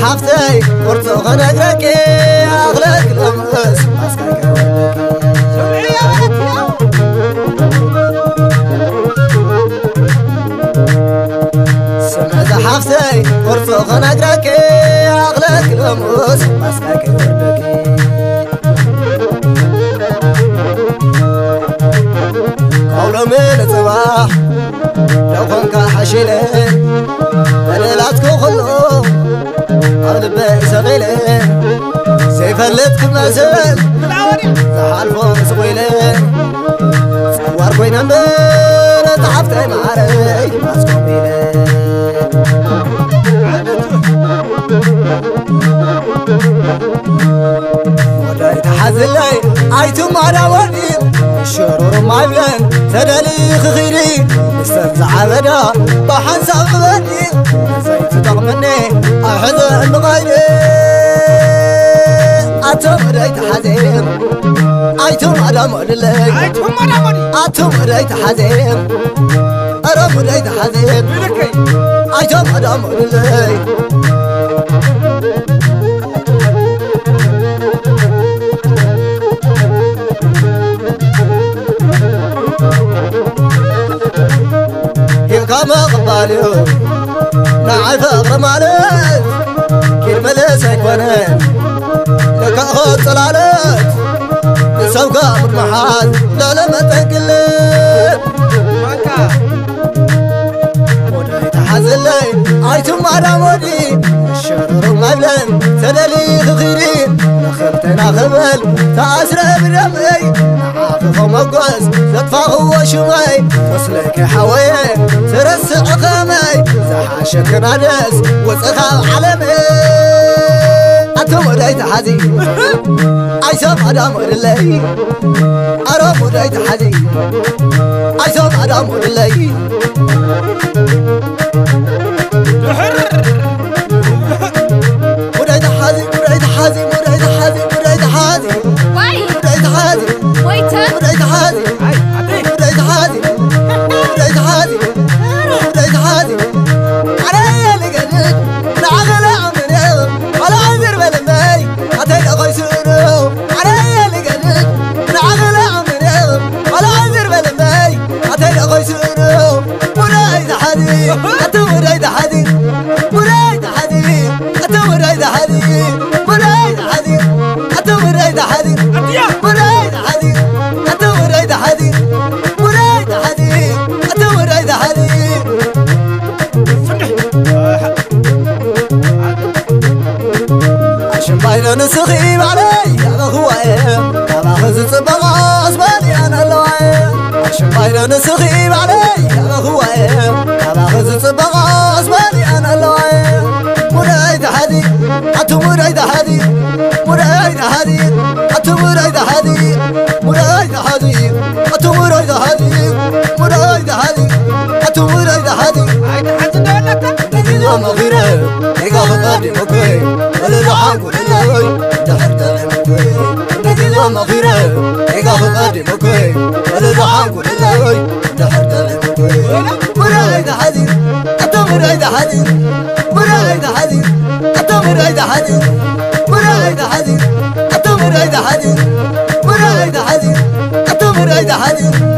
حفتي ورث غنقرك أغلق الأمس أسكاك سمعت حفتي ورث غنقرك أغلق الأمس أسكاك قولوا من الصباح لو كنك حشيلين دليلاتكو خلو أغلب سغيلين سيفلت كل نازل زحالفو سويلين سوار كوينا من تعفتي معاري ماسكو بيلين وداي تحزن لي عيتم على ودين الشرور ما يبلن تدلي خخيري مستفزع بدا بحنساب بدي زيت تغمني أحزن غيري أتم ريت حزين أيتم على مولي أتم ريت حزين أرم ريت حزين أيتم على مولي كما قباليو نعي فقر مالك كير ملسك ونين لك أخذ صلالك نسوكا مطمحات لا لما تنقلب وداي تحزن لي عيتم على مودي الشرور مبلن سدلي خخيرين نخبتنا خبل تأسرى بدمي نعافخو مقوز تطفاقو وشمي وصلك حوي ترسع خامي زحاشك نادس وصخا علمي أتم ودايت حزي عيسام أدام ودلي أرام ودايت حزي عيسام أدام ودلي ودايت حزي ودايت حزي ودايت حزي ودايت حزي ودايت حزي ودايت حزي ودايت حزي ودايت حزي ودايت حزي علي لقلت نعغل عمري على عذر بلمي أتيت أغيسره علي لقلت نعغل عمري على عذر بلمي أتيت أغيسره ودايت حزي أتم ودايت حزي ودايت حزي أتم ودايت حزي ودايت حزي أتم ودايت حزي ودايت حزي أتم ودايت حزي ودايت حزي أتم ودايت حزي عشان باينة نسخيب علي يا بخوايا يا باخذ الصبغة أصبالي أنا اللوايا عشان باينة نسخيب علي يا بخوايا يا باخذ الصبغة أصبالي أنا اللوايا مرايد حدي أتو مرايد حدي مرايد حدي أتو مرايد حدي مرايد حدي أتو مرايد حدي مرايد حدي أتو مرايد حدي يوم غيره يقف قدي مكوي ولا لحاقو لله دحرت المكوي يوم غيره يقف قدي مكوي ولا لحاقو لله دحرت المكوي مرايد حدي أتو مرايد حدي مرايد حدي أتو مرايد حدي مرايد حدي أتو مرايد حدي مرايد حدي أتو مرايد حدي